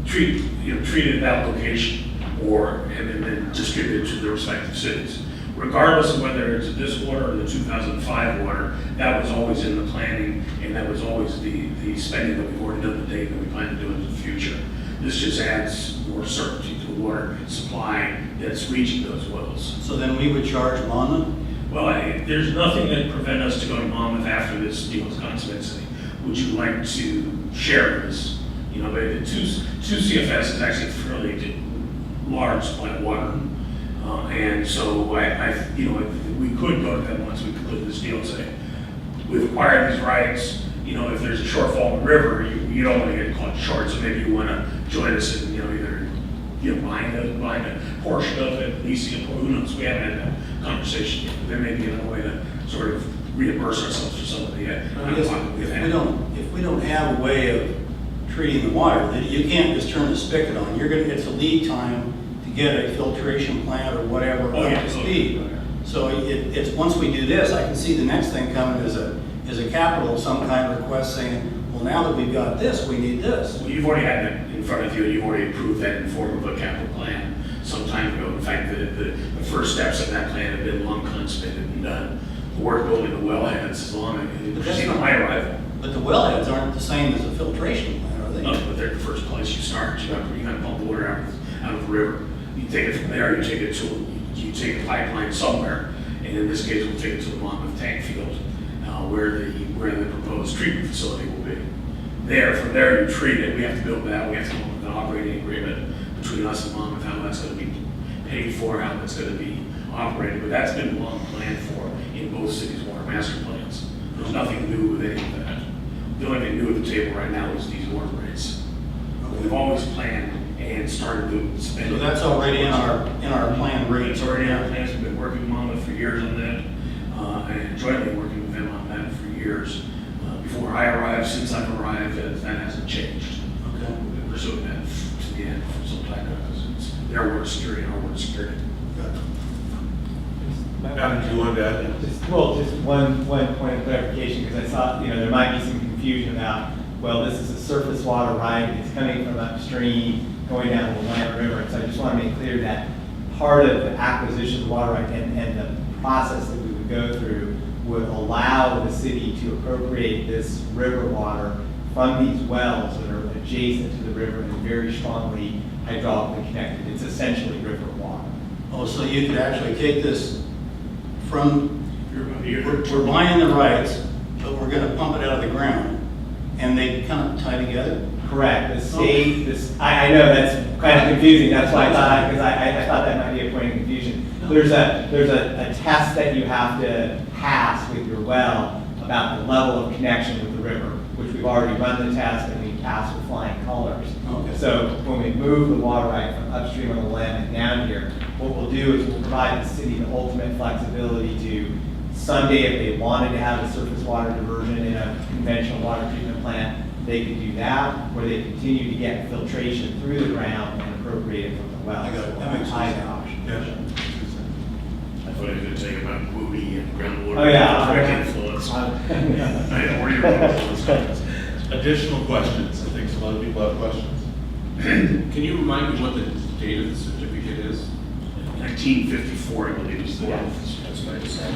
treated at that location or, and then distributed to the respective cities. Regardless of whether it's this water or the 2005 water, that was always in the planning, and that was always the spending that we've already done to date that we plan to do in the future. This just adds more certainty to the water supply that's reaching those wells. So then we would charge Monmouth? Well, there's nothing that prevent us to go to Monmouth after this deal is consummate. Would you like to share this? You know, but the two CFS is actually a fairly large supply of water. And so we could go to them once we conclude this deal and say, we've acquired these rights. You know, if there's a shortfall in the river, you don't want to get caught short. So maybe you want to join us in, either buying a portion of it, leasing it, who knows? We haven't had that conversation yet. But there may be another way to sort of reimburse ourselves for some of the we've had. If we don't have a way of treating the water, then you can't just turn the spigot on. It's a lead time to get a filtration plant or whatever up to speed. So it's once we do this, I can see the next thing coming as a capital, some kind of request saying, well, now that we've got this, we need this. Well, you've already had that in front of you, and you've already approved that in the form of a capital plan some time ago. In fact, the first steps in that plan have been long consummated and done. The work building the wellheads is long, and my arrival. But the wellheads aren't the same as a filtration plant, are they? No, but they're the first place you start. You got to pump the water out of the river. You take it from there, you take a pipeline somewhere, and in this case, we'll take it to the Monmouth tank field, where the proposed treatment facility will be. From there, you treat it. We have to build that. We have to come up with an operating agreement between us and Monmouth, how that's going to be paid for, how that's going to be operated. But that's been long planned for in both cities' water master plans. There's nothing new with any of that. The only thing new at the table right now is these water rates. We've always planned and started to spend. So that's already in our plan rate. It's already in our plans. We've been working with Monmouth for years on that, and jointly working with them on that for years. Before I arrived, since I've arrived, that hasn't changed. Okay. We've been pursuing that to the end for some time now, because it's their water security and our water security. Adam, do you want to add? Just one point of clarification, because I saw, there might be some confusion about, well, this is a surface water right, it's coming from upstream, going down the Willamette River. And so I just want to make clear that part of the acquisition of the water right and the process that we would go through would allow the city to appropriate this river water from these wells that are adjacent to the river and very strongly hydraulically connected. It's essentially river water. Oh, so you could actually take this from, we're buying the rights, but we're going to pump it out of the ground, and they kind of tie together? Correct. The state, I know that's kind of confusing. That's why I thought, because I thought that might be a point of confusion. There's a test that you have to pass with your well about the level of connection with the river, which we've already run the test and we passed with flying colors. Okay. So when we move the water right from upstream on the Willamette down here, what we'll do is we'll provide the city the ultimate flexibility to someday, if they wanted to have a surface water diversion in a conventional water treatment plant, they could do that, or they continue to get filtration through the ground and appropriate it from the well. I got it. That makes Either sense. option. I thought you were going to take about Moody and groundwater. Oh, yeah. Direct influence. I know where you're going. Additional questions? I think some other people have questions. Can you remind me what the date of the certificate is? 1954, I believe, is the one. That's what I said.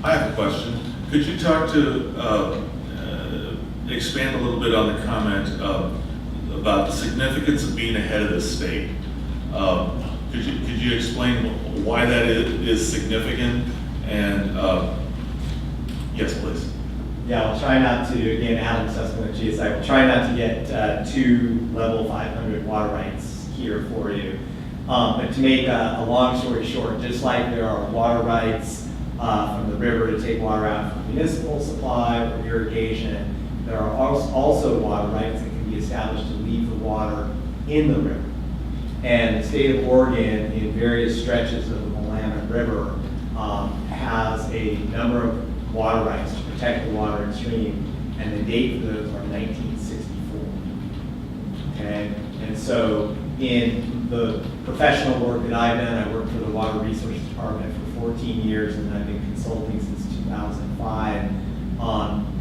I have a question. Could you talk to, expand a little bit on the comment about the significance of being ahead of the state? Could you explain why that is significant? And yes, please. Yeah, I'll try not to, again, Adam Sussman at GSI, we'll try not to get two level 500 water rights here for you. But to make a long story short, just like there are water rights from the river to take water out for municipal supply or irrigation, there are also water rights that can be established to leave the water in the river. And the state of Oregon, in various stretches of the Willamette River, has a number of water rights to protect the water and stream, and the date for those are 1964. Okay, and so in the professional work that I've done, I worked for the Water Resources Department for 14 years, and I've been consulting since 2005.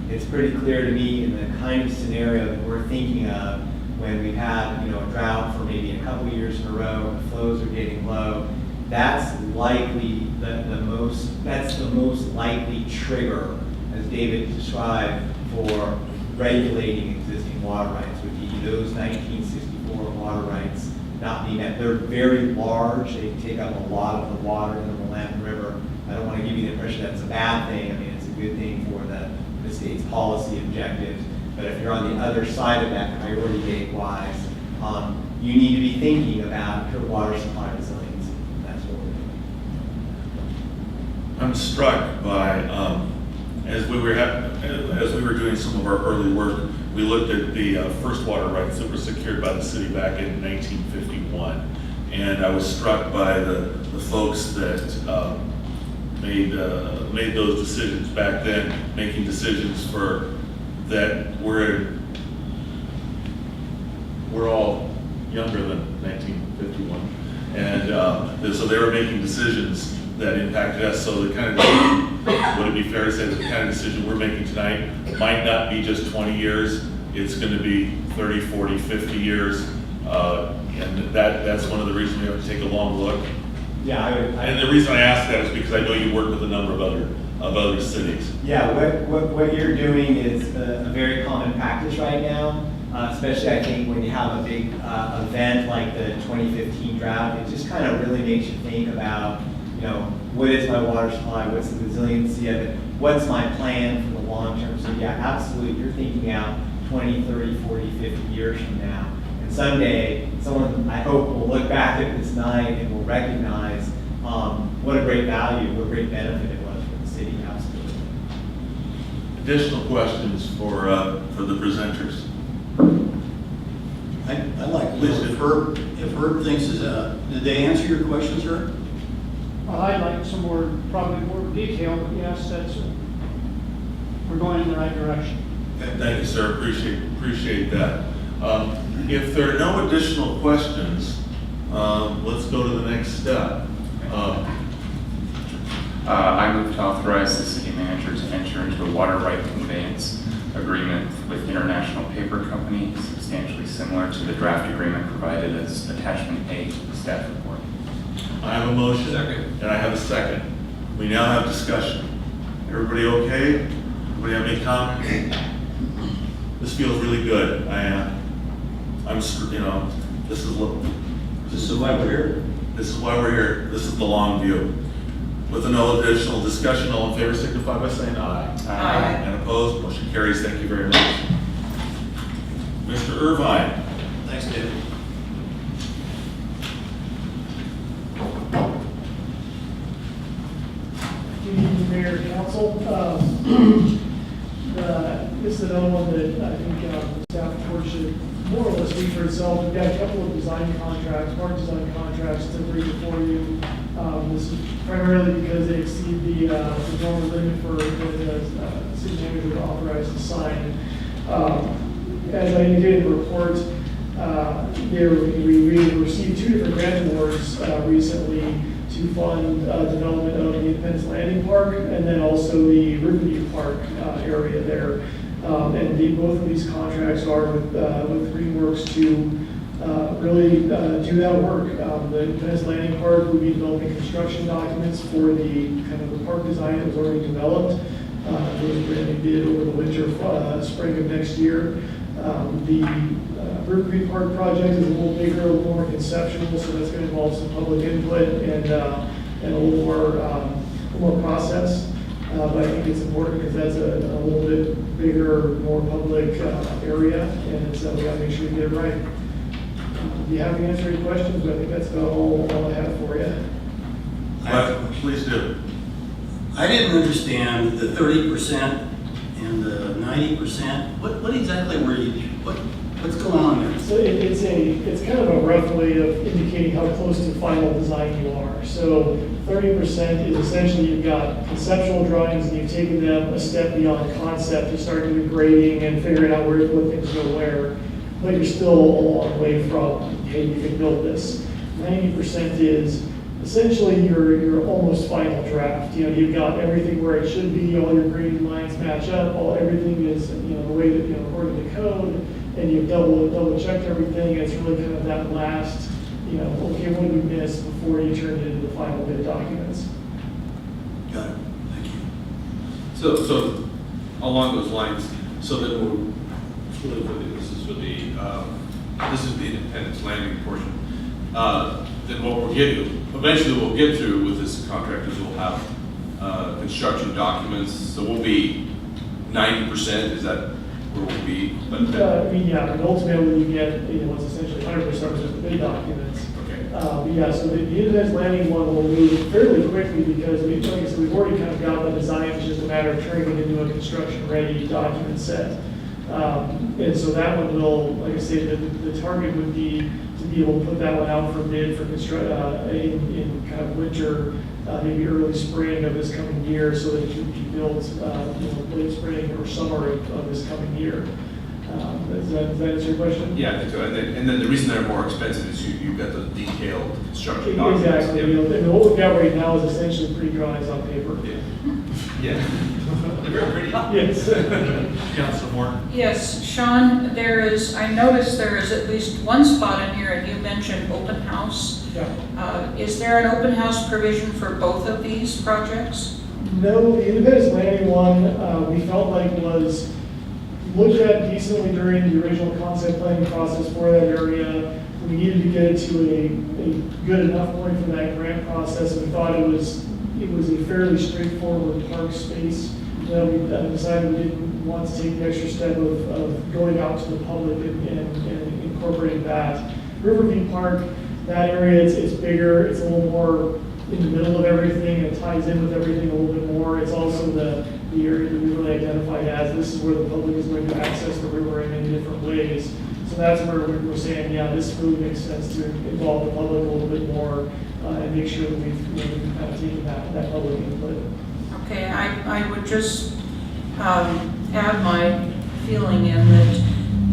It's pretty clear to me in the kind of scenario that we're thinking of when we've had, you know, a drought for maybe a couple years in a row, the flows are getting low, that's likely that's the most likely trigger, as David described, for regulating existing water rights, would be those 1964 water rights not being met. They're very large, they take up a lot of the water in the Willamette River. I don't want to give you the impression that's a bad thing. I mean, it's a good thing for the state's policy objectives. But if you're on the other side of that priority date wise, you need to be thinking about your water supply resilience. That's what we're doing. I'm struck by, as we were doing some of our early work, we looked at the first water rights that were secured by the city back in 1951. And I was struck by the folks that made those decisions back then, making decisions that we're all younger than 1951. And so they were making decisions that impacted us. So the kind of, would it be fair to say that the kind of decision we're making tonight might not be just 20 years, it's going to be 30, 40, 50 years. And that's one of the reasons we have to take a long look. Yeah, And the reason I ask that is because I know you work with a number of other cities. Yeah, what you're doing is a very common practice right now, especially I think when you have a big event like the 2015 drought. It just kind of really makes you think about, you know, what is my water supply, what's the resiliency of it, what's my plan for the long term. So yeah, absolutely, you're thinking out 20, 30, 40, 50 years from now. And someday, someone, I hope, will look back at this night and will recognize what a great value, what a great benefit it was for the city. Absolutely. Additional questions for the presenters? I'd like to know if Herb thinks did they answer your questions, Herb? I'd like some more, probably more detail, but yes, we're going in the right direction. Thank you, sir. Appreciate that. If there are no additional questions, let's go to the next step. I move to authorize the city manager to enter into a water right conveyance agreement with International Paper Company, substantially similar to the draft agreement provided as attachment A to the staff report. I have a motion. Second. And I have a second. We now have discussion. Everybody okay? Everybody have any comments? This feels really good. I'm, you know, this is why we're here. This is why we're here. This is the long view. With no additional discussion, all in favor signify by saying aye. Aye. And opposed, motion carries. Thank you very much. Mr. Irvine. Thanks, David. Good evening, Mayor and Council. This is another one that I think the staff report should more or less speak for itself. We've got a couple of design contracts, park design contracts to bring before you. This is primarily because they exceed the normal limit for the city manager authorized to sign. As I indicated in the report, we received 2 different grant awards recently to fund development of the Independence Landing Park and then also the Riverview Park area there. And both of these contracts are with Greenworks to really do that work. The Independence Landing Park will be developing construction documents for the kind of the park design that was already developed. Those were going to be bid over the winter, spring of next year. The Riverview Park project is a little bigger, a little more conceptual, so that's going to involve some public input and a little more process. But I think it's important because that's a little bit bigger, more public area, and so we got to make sure we get it right. Do you have any answer any questions? But I think that's about all I have for you. Please do. I didn't understand the 30% and the 90%. What exactly what's going on there? So it's kind of a rough way of indicating how close to final design you are. So 30% is essentially you've got conceptual drawings and you've taken them a step beyond concept to start doing grading and figuring out what things go where. But you're still a long way from, hey, you can build this. 90% is essentially your almost final draft. You know, you've got everything where it should be, all your grading lines match up, everything is, you know, the way that, you know, according to code, and you've double checked everything, and it's really kind of that last, okay, what did we miss before you turn it into the final bid documents. Got it, thank you. So along those lines, so then this is the Independence Landing portion. Then what we'll eventually we'll get through with this contract is we'll have construction documents, so we'll be 90%, is that where we'll be? And ultimately you get, what's essentially 100% of the bid documents. Okay. But yeah, so the Independence Landing one will move fairly quickly because like I said, we've already kind of got the design, it's just a matter of turning it into a construction-ready document set. And so that one will, like I say, the target would be to be able to put that one out for bid for in kind of winter, maybe early spring of this coming year, so that it can be built, late spring or summer of this coming year. Does that answer your question? Yeah, I think so. And then the reason they're more expensive is you've got those detailed construction documents. Exactly. Yeah. And what we've got right now is essentially pre-drawings on paper. Yeah. They're very pretty. Yes. Councilor Moore? Yes, Sean, I noticed there is at least one spot in here, and you mentioned open house. Yeah. Is there an open house provision for both of these projects? No, the Independence Landing one, we felt like was looked at decently during the original concept planning process for that area. We needed to get it to a good enough point for that grant process, and we thought it was a fairly straightforward park space. We decided we didn't want to take the extra step of going out to the public and incorporating that. Riverview Park, that area, it's bigger, it's a little more in the middle of everything, it ties in with everything a little bit more. It's also the area that we really identified as this is where the public is going to access the river in many different ways. So that's where we're saying, yeah, this really makes sense to involve the public a little bit more and make sure that we've kind of taken that public input. Okay, I would just add my feeling in that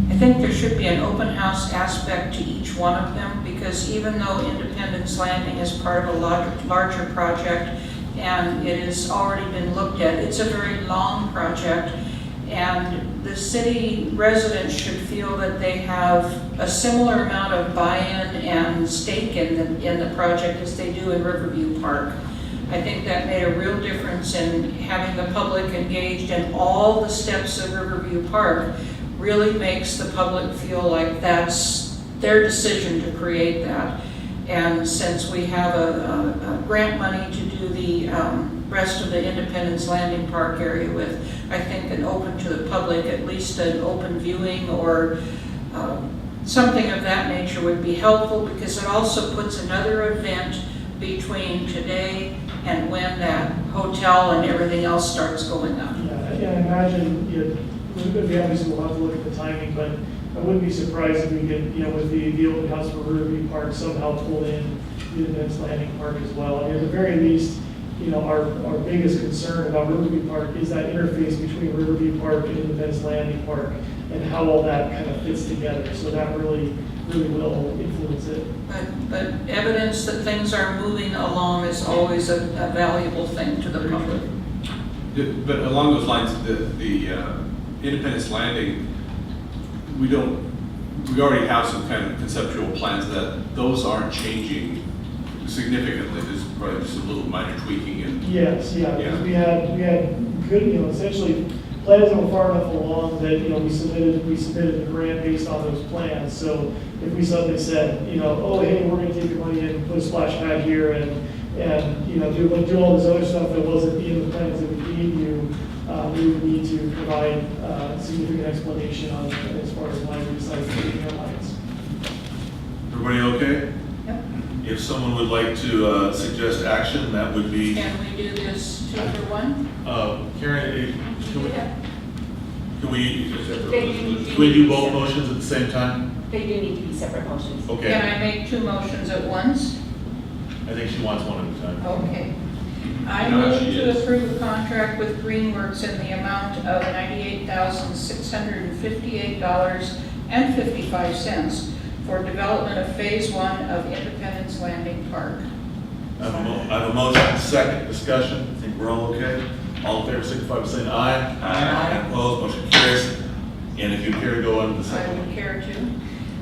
I think there should be an open house aspect to each one of them, because even though Independence Landing is part of a larger project and it has already been looked at, it's a very long project, and the city residents should feel that they have a similar amount of buy-in and stake in the project as they do in Riverview Park. I think that made a real difference in having the public engaged in all the steps of Riverview Park. Really makes the public feel like that's their decision to create that. And since we have a grant money to do the rest of the Independence Landing Park area with, I think an open to the public, at least an open viewing or something of that nature would be helpful, because it also puts another event between today and when that hotel and everything else starts going up. Yeah, I imagine, we obviously will have to look at the timing, but I wouldn't be surprised if we get, with the open house for Riverview Park somehow pull in the Independence Landing Park as well. I mean, at the very least, our biggest concern about Riverview Park is that interface between Riverview Park and Independence Landing Park and how all that kind of fits together. So that really will influence it. But evidence that things are moving along is always a valuable thing to the public. But along those lines, the Independence Landing, we already have some kind of conceptual plans that those aren't changing significantly. There's probably just a little minor tweaking and. Yes, yeah, because we had good, essentially plans that were far enough along that, we submitted the grant based on those plans. So if we suddenly said, oh, hey, we're gonna take your money and put a splash pad here and do all this other stuff that wasn't in the plans that we gave you, we would need to provide significant explanation on as far as why we decided to take airlines. Everybody okay? Yep. If someone would like to suggest action, that would be, Can we do this 2 for 1? Karen, can They we do both motions at the same time? do need to be separate motions. Okay. Can I make 2 motions at once? I think she wants one at a time. Okay. I No, move she to is. approve a contract with Greenworks in the amount of $98,658.55 for development of Phase 1 of Independence Landing Park. I have a motion, second discussion. I think we're all okay. All in favor, signify by saying aye. Aye. And opposed, motion carries. And if you care to go on to the I second would one. care to.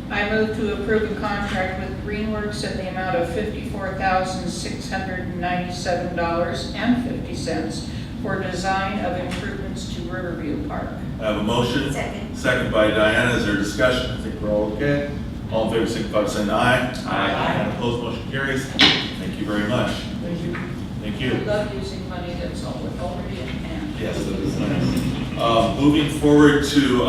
I move to approve a contract with Greenworks in the amount of $54,697.50 for design of improvements to Riverview Park. I have a motion. Second. Second by Diana. Is there discussion? I think we're all okay. All in favor, signify by saying aye. Aye. And opposed, motion carries. Thank you very much. Thank you. Thank I you. love using money that's already in hand. Yes, that is nice. Moving forward to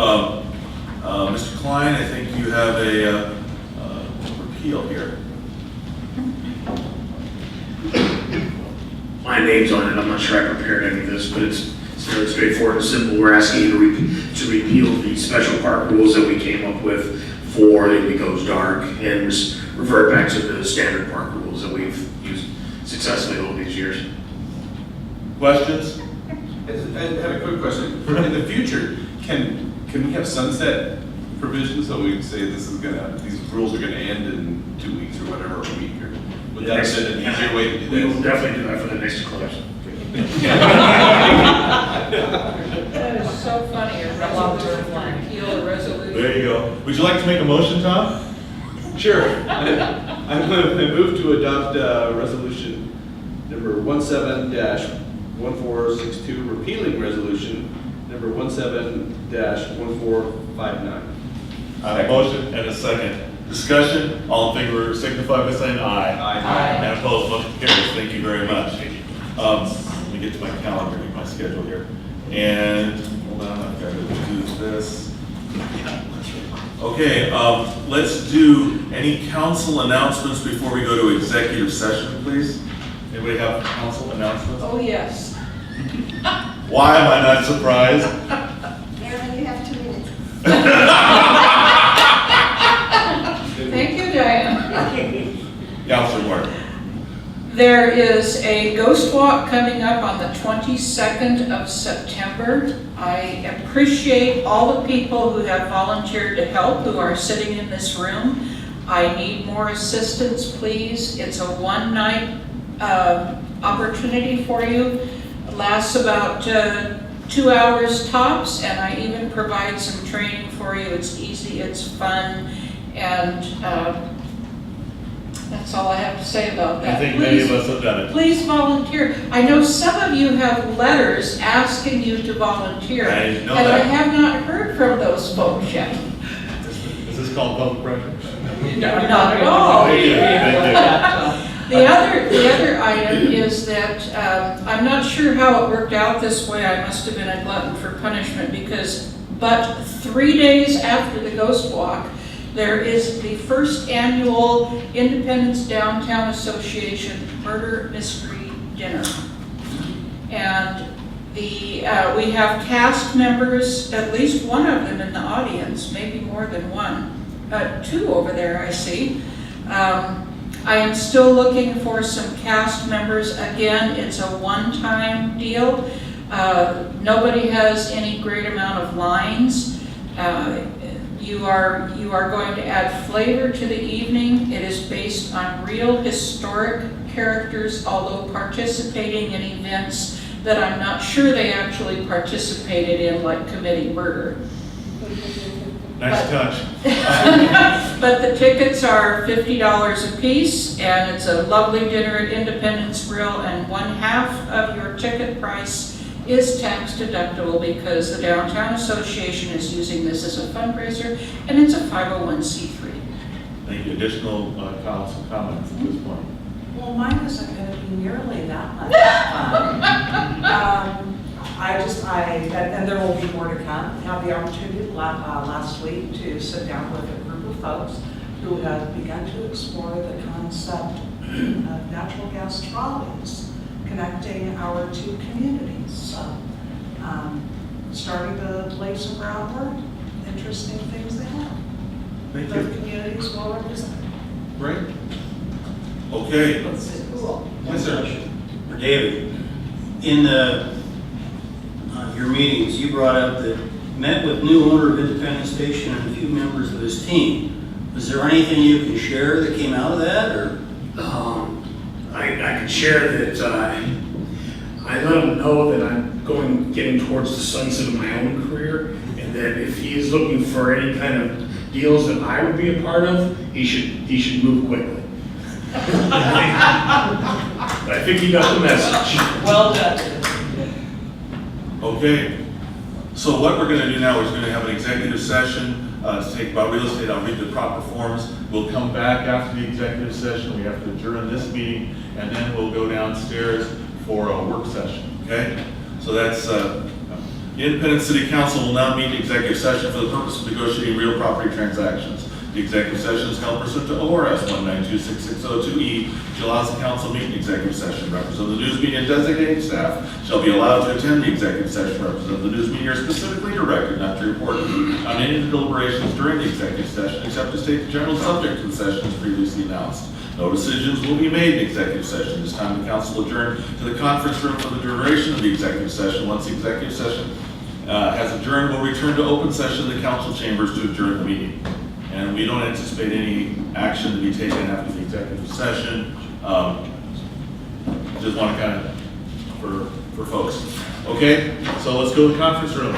Mr. Klein, I think you have a repeal here. My name's on it, I'm not sure I prepared any of this, but it's very straightforward and simple. We're asking you to repeal the special park rules that we came up with for It Goes Dark and just revert back to the standard park rules that we've used successfully over these years. Questions? I have a quick question. In the future, can we have sunset provisions so we can say these rules are gonna end in 2 weeks or whatever, or a week, or would that have been an easier way to do We will that? definitely do that for the next class. That is so funny, a resolution, repeal a resolution. There you go. Would you like to make a motion, Tom? Sure. I move to adopt resolution number 17-1462, repealing resolution number 17-1459. I have a motion and a second. Discussion, all in favor signify by saying aye. Aye. And opposed, motion carries. Thank you very much. Let me get to my calendar, get my schedule here. And, hold on, I've got to do this. Okay, let's do any council announcements before we go to executive session, please. Anybody have council announcements? Oh, yes. Why am I not surprised? Marilyn, you have 2 minutes. Thank you, Diane. Councilor Ward. There is a ghost walk coming up on the 22nd of September. I appreciate all the people who have volunteered to help, who are sitting in this room. I need more assistance, please. It's a one-night opportunity for you. It lasts about 2 hours tops, and I even provide some training for you. It's easy, it's fun, and that's all I have to say about I that. think many of us have done it. Please volunteer. I know some of you have letters asking you to volunteer. I know And I that. have not heard from those folks yet. Is this called public record? Not at all. Thank you, thank The other item is that I'm not sure how it worked out this way. I must have been a glutton for punishment but 3 days after the ghost walk, there is the first annual Independence Downtown Association Murder Mystery Dinner. And we have cast members, at least one of them in the audience, maybe more than one. 2 over there, I see. I am still looking for some cast members. Again, it's a one-time deal. Nobody has any great amount of lines. You are going to add flavor to the evening. It is based on real historic characters, although participating in events that I'm not sure they actually participated in, like committing murder. Nice touch. But the tickets are $50 a piece, and it's a lovely dinner at Independence Grill, and 1/2 of your ticket price is tax deductible because the Downtown Association is using this as a fundraiser, and it's a 501c3. Thank you. Additional council comments at this point? Well, mine isn't going to be nearly that much fun. And there will be more to come. I had the opportunity last week to sit down with a group of folks who have begun to explore the concept of natural gas trolleys connecting our 2 communities. So, starting to lay some groundwork, interesting things ahead. Thank Both you. communities well represented. Great. Okay. Cool. Yes, sir. For David, in your meetings, you brought up that met with new owner of Independence Station and a few members of his team. Was there anything you can share that came out of that, or? I can share that I let them know that I'm getting towards the sunset of my own career, and and that if he is looking for any kind of deals that I would be a part of, he should move quickly. But I think he got the message. Well done. Okay, so what we're gonna do now is we're gonna have an executive session to take about real estate. I'll read the proper forms. We'll come back after the executive session. We have to adjourn this meeting, and then we'll go downstairs for a work session, okay? So that's, the Independent City Council will now meet in executive session for the purpose of negotiating real property transactions. The executive session is held pursuant to ORS 1926602E, which allows the council to meet in executive session. Representatives of the news media and designated staff shall be allowed to attend the executive session. Representatives of the news media are specifically directed not to report on any of the deliberations during the executive session, except to state the general subject of the session as previously announced. No decisions will be made in executive session. This time the council will adjourn to the conference room for the duration of the executive session. Once the executive session has adjourned, we'll return to open session in the council chambers to adjourn the meeting. And we don't anticipate any action to be taken after the executive session. Just want to kind of, for folks. Okay, so let's go to the conference room.